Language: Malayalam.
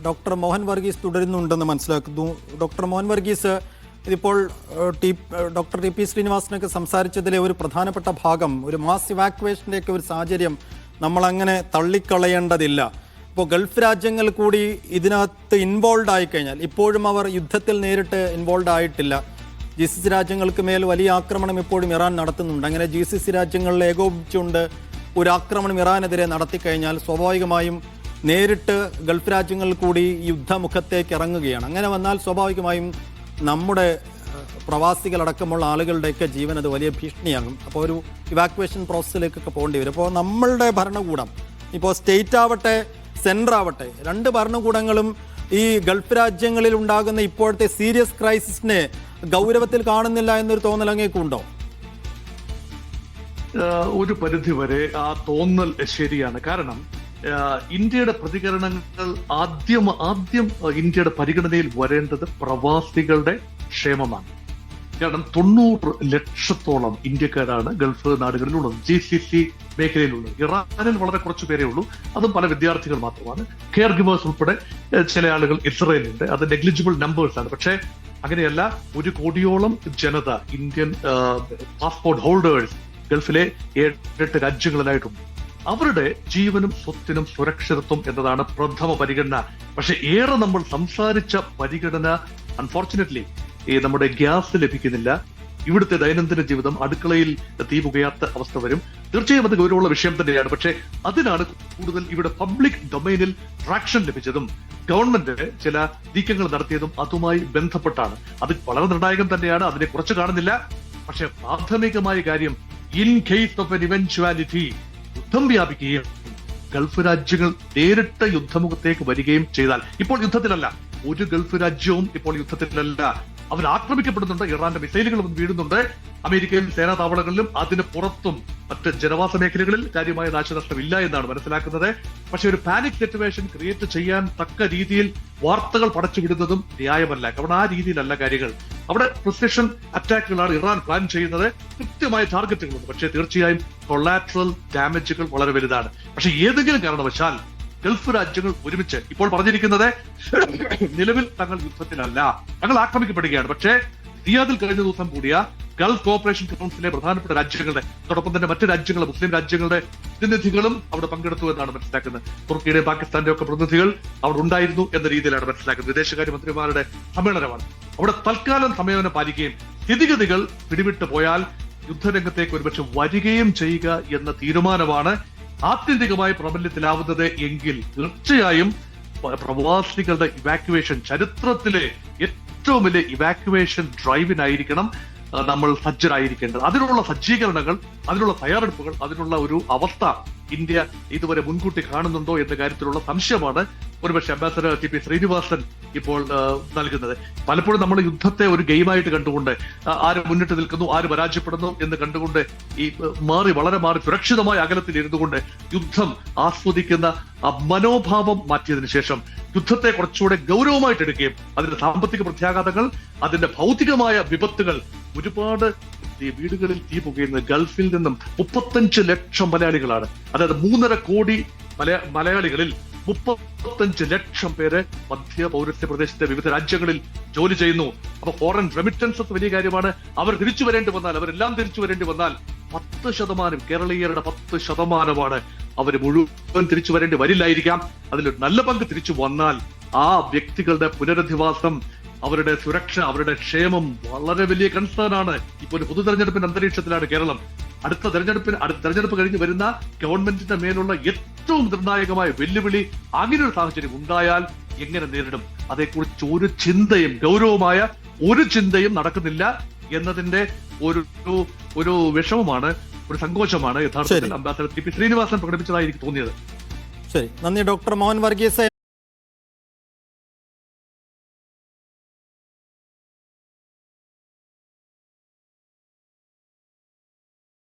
ഡോക്ടർ മോഹൻ വർഗീസ് തുടരുന്നുണ്ടെന്ന് മനസ്സിലാക്കുന്നു. ഡോക്ടർ മോഹൻ വർഗീസ്, ഇതിപ്പോൾ ഡോക്ടർ ടി പി ശ്രീനിവാസനൊക്കെ സംസാരിച്ചതിലെ ഒരു പ്രധാനപ്പെട്ട ഭാഗം, ഒരു മാസ് ഇവാക്വേഷൻ്റെയൊക്കെ ഒരു സാഹചര്യം നമ്മളങ്ങനെ തള്ളിക്കളയേണ്ടതില്ല. ഇപ്പോൾ ഗൾഫ് രാജ്യങ്ങൾ കൂടി ഇതിനകത്ത് ഇൻവോൾവ് ആയിക്കഴിഞ്ഞാൽ, ഇപ്പോഴും അവർ യുദ്ധത്തിൽ നേരിട്ട് ഇൻവോൾവ് ആയിട്ടില്ല. GCC രാജ്യങ്ങൾക്ക് മേൽ വലിയ ആക്രമണം ഇപ്പോഴും ഇറാൻ നടത്തുന്നുണ്ട്. അങ്ങനെ GCC രാജ്യങ്ങളിൽ ഏകോപിച്ചുകൊണ്ട് ഒരു ആക്രമണം ഇറാനെതിരെ നടത്തിക്കഴിഞ്ഞാൽ സ്വാഭാവികമായും നേരിട്ട് ഗൾഫ് രാജ്യങ്ങൾ കൂടി യുദ്ധമുഖത്തേക്ക് ഇറങ്ങുകയാണ്. അങ്ങനെ വന്നാൽ സ്വാഭാവികമായും നമ്മുടെ പ്രവാസികളടക്കമുള്ള ആളുകളുടെയൊക്കെ ജീവൻ അത് വലിയ ഭീഷണിയാകും. അപ്പോൾ ഒരു ഇവാക്വേഷൻ പ്രോസസ്സിലേക്കൊക്കെ പോകേണ്ടി വരും. അപ്പോൾ നമ്മളുടെ ഭരണകൂടം, ഇപ്പോൾ സ്റ്റേറ്റ് ആവട്ടെ സെൻറ്റർ ആവട്ടെ, രണ്ട് ഭരണകൂടങ്ങളും ഈ ഗൾഫ് രാജ്യങ്ങളിൽ ഉണ്ടാകുന്ന ഇപ്പോഴത്തെ സീരിയസ് ക്രൈസിസിനെ ഗൗരവത്തിൽ കാണുന്നില്ല എന്നൊരു തോന്നൽ അങ്ങേക്കുണ്ടോ? ഒരു പരിധി വരെ ആ തോന്നൽ ശരിയാണ്. കാരണം ഇന്ത്യയുടെ പ്രതികരണങ്ങൾ ആദ്യം ഇന്ത്യയുടെ പരിഗണനയിൽ വരേണ്ടത് പ്രവാസികളുടെ ക്ഷേമമാണ്. കാരണം 90 ലക്ഷത്തോളം ഇന്ത്യക്കാരാണ് ഗൾഫ് നാടുകളിലുള്ളത്, GCC മേഖലയിലുള്ളത്. ഇറാനിൽ വളരെ കുറച്ചു പേരേ ഉള്ളൂ, അതും പല വിദ്യാർത്ഥികൾ മാത്രമാണ്. കെയർ ഗിവേഴ്സ് ഉൾപ്പെടെ ചില ആളുകൾ ഇസ്രയേലുണ്ട്. അത് നെഗ്ലിജിബിൾ നമ്പേഴ്സ് ആണ്. പക്ഷേ അങ്ങനെയല്ല, 1 കോടിയോളം ജനത, ഇന്ത്യൻ പാസ്പോർട്ട് ഹോൾഡേഴ്സ് ഗൾഫിലെ 7-8 രാജ്യങ്ങളിലായിട്ടുണ്ട്. അവരുടെ ജീവനും സ്വത്തിനും സുരക്ഷിതത്വം എന്നതാണ് പ്രഥമ പരിഗണന. പക്ഷെ ഏറെ നമ്മൾ സംസാരിച്ച പരിഗണന അൺഫോർച്ചുനേറ്റ്ലി നമ്മുടെ ഗ്യാസ് ലഭിക്കുന്നില്ല. ഇവിടുത്തെ ദൈനംദിന ജീവിതം, അടുക്കളയിൽ തീ പുകയാത്ത അവസ്ഥ വരും. തീർച്ചയായും അത് ഗൗരവമുള്ള വിഷയം തന്നെയാണ്. പക്ഷേ അതിനാണ് കൂടുതൽ ഇവിടെ പബ്ലിക് ഡൊമൈനിൽ ട്രാക്ഷൻ ലഭിച്ചതും ഗവൺമെന്റ് ചില നീക്കങ്ങൾ നടത്തിയതും അതുമായി ബന്ധപ്പെട്ടാണ്. അത് വളരെ നിർണായകം തന്നെയാണ്, അതിനെ കുറച്ച് കാണുന്നില്ല. പക്ഷെ പ്രാഥമികമായ കാര്യം, in case of N eventuality യുദ്ധം വ്യാപിക്കുകയും ഗൾഫ് രാജ്യങ്ങൾ നേരിട്ട് യുദ്ധമുഖത്തേക്ക് വരികയും ചെയ്താൽ, ഇപ്പോൾ യുദ്ധത്തിലല്ല, ഒരു ഗൾഫ് രാജ്യവും ഇപ്പോൾ യുദ്ധത്തിലല്ല, അവർ ആക്രമിക്കപ്പെടുന്നുണ്ട്. ഇറാന്റെ മിസൈലുകൾ വീഴുന്നുണ്ട്. അമേരിക്കയിൽ സേനാ താവളങ്ങളിലും അതിന് പുറത്തും മറ്റ് ജനവാസ മേഖലകളിൽ കാര്യമായ നാശനഷ്ടമില്ല എന്നാണ് മനസ്സിലാക്കുന്നത്. പക്ഷെ ഒരു പാനിക് സിറ്റുവേഷൻ ക്രിയേറ്റ് ചെയ്യാൻ തക്ക രീതിയിൽ വാർത്തകൾ പടച്ചുവിടുന്നതും ന്യായമല്ല. കാരണം ആ രീതിയിലല്ല കാര്യങ്ങൾ. അവിടെ പ്രിസിഷൻ അറ്റാക്കുകളാണ് ഇറാൻ പ്ലാൻ ചെയ്യുന്നത്, കൃത്യമായ ടാർഗറ്റുകളുണ്ട്. പക്ഷേ തീർച്ചയായും കൊളാറ്ററൽ ഡാമേജുകൾ വളരെ വലുതാണ്. പക്ഷെ ഏതെങ്കിലും കാരണവശാൽ ഗൾഫ് രാജ്യങ്ങൾ ഒരുമിച്ച് ഇപ്പോൾ പറഞ്ഞിരിക്കുന്നത്, നിലവിൽ തങ്ങൾ യുദ്ധത്തിലല്ല, തങ്ങൾ ആക്രമിക്കപ്പെടുകയാണ്. പക്ഷേ റിയാദിൽ കഴിഞ്ഞ ദിവസം കൂടിയ ഗൾഫ് കോഓപ്പറേഷൻ കൗൺസിലെ പ്രധാനപ്പെട്ട രാജ്യങ്ങളുടെ, അതോടൊപ്പം തന്നെ മറ്റ് രാജ്യങ്ങളുടെ, മുസ്ലിം രാജ്യങ്ങളുടെ പ്രതിനിധികളും അവിടെ പങ്കെടുത്തു എന്നാണ് മനസ്സിലാക്കുന്നത്. തുർക്കിയുടെയും പാകിസ്ഥാന്റെ ഒക്കെ പ്രതിനിധികൾ അവിടെ ഉണ്ടായിരുന്നു എന്ന രീതിയിലാണ് മനസ്സിലാക്കുന്നത്. വിദേശകാര്യമന്ത്രിമാരുടെ സമ്മേളനമാണ്. അവിടെ തൽക്കാലം സമയം പാലിക്കുകയും സ്ഥിതിഗതികൾ പിടിവിട്ടു പോയാൽ യുദ്ധരംഗത്തേക്ക് ഒരുപക്ഷെ വരികയും ചെയ്യുക എന്ന തീരുമാനമാണ് ആത്യന്തികമായി പ്രാബല്യത്തിലാവുന്നത് എങ്കിൽ തീർച്ചയായും പ്രവാസികളുടെ ഇവാക്യുവേഷൻ, ചരിത്രത്തിലെ ഏറ്റവും വലിയ ഇവാക്യുവേഷൻ ഡ്രൈവിനായിരിക്കണം നമ്മൾ സജ്ജരായിരിക്കേണ്ടത്. അതിനുള്ള സജ്ജീകരണങ്ങൾ, അതിനുള്ള തയ്യാറെടുപ്പുകൾ, അതിനുള്ള ഒരു അവസ്ഥ ഇന്ത്യ ഇതുവരെ മുൻകൂട്ടി കാണുന്നുണ്ടോ എന്ന കാര്യത്തിലുള്ള സംശയമാണ് ഒരുപക്ഷെ അംബാസഡർ ടി പി ശ്രീനിവാസൻ ഇപ്പോൾ നൽകുന്നത്. പലപ്പോഴും നമ്മൾ യുദ്ധത്തെ ഒരു ഗെയിമായിട്ട് കണ്ടുകൊണ്ട്, ആര് മുന്നിട്ട് നിൽക്കുന്നു, ആര് പരാജയപ്പെടുന്നു എന്ന് കണ്ടുകൊണ്ട് വളരെ മാറി സുരക്ഷിതമായ അകലത്തിൽ ഇരുന്നുകൊണ്ട് യുദ്ധം ആസ്വദിക്കുന്ന മനോഭാവം മാറ്റിയതിനു ശേഷം യുദ്ധത്തെ കുറച്ചുകൂടെ ഗൗരവമായിട്ട് എടുക്കുകയും അതിന്റെ സാമ്പത്തിക പ്രത്യാഘാതങ്ങൾ, അതിന്റെ ഭൗതികമായ വിപത്തുകൾ, ഒരുപാട് വീടുകളിൽ തീ പുകയുന്നത് ഗൾഫിൽ നിന്നും 35 ലക്ഷം മലയാളികളാണ്. അതായത് 3.5 കോടി മലയാളികളിൽ 35 ലക്ഷം പേര് മധ്യ പൗരസ്ത്യ പ്രദേശത്തെ വിവിധ രാജ്യങ്ങളിൽ ജോലി ചെയ്യുന്നു. അപ്പൊ ഫോറിൻ റെമിറ്റൻസസ് വലിയ കാര്യമാണ്. അവർ തിരിച്ചു വരേണ്ടി വന്നാൽ, അവരെല്ലാം തിരിച്ചു വരേണ്ടി വന്നാൽ 10%, കേരളീയരുടെ 10% അവർ മുഴുവൻ തിരിച്ചു വരേണ്ടി വരില്ലായിരിക്കാം. അതിലൊരു നല്ല പങ്ക് തിരിച്ചു വന്നാൽ ആ വ്യക്തികളുടെ പുനരധിവാസം, അവരുടെ സുരക്ഷ, അവരുടെ ക്ഷേമം വളരെ വലിയ കൺസേൺ ആണ്. ഇപ്പോൾ ഒരു പൊതു തെരഞ്ഞെടുപ്പിന്റെ അന്തരീക്ഷത്തിലാണ് കേരളം. അടുത്ത തെരഞ്ഞെടുപ്പ് കഴിഞ്ഞ് വരുന്ന ഗവൺമെന്റിന്റെ മേലുള്ള ഏറ്റവും നിർണായകമായ വെല്ലുവിളി, അങ്ങനെ ഒരു സാഹചര്യം ഉണ്ടായാൽ എങ്ങനെ നേരിടും, അതേക്കുറിച്ച് ഒരു ചിന്തയും, ഗൗരവമായ ഒരു ചിന്തയും നടക്കുന്നില്ല എന്നതിന്റെ ഒരു വിഷമമാണ്, ഒരു സങ്കോചമാണ് യഥാർത്ഥത്തിൽ അംബാസഡർ ടി പി ശ്രീനിവാസൻ പ്രകടിപ്പിച്ചതായി എനിക്ക് തോന്നിയത്. ശരി, നന്ദി ഡോക്ടർ മോഹൻ വർഗീസ്.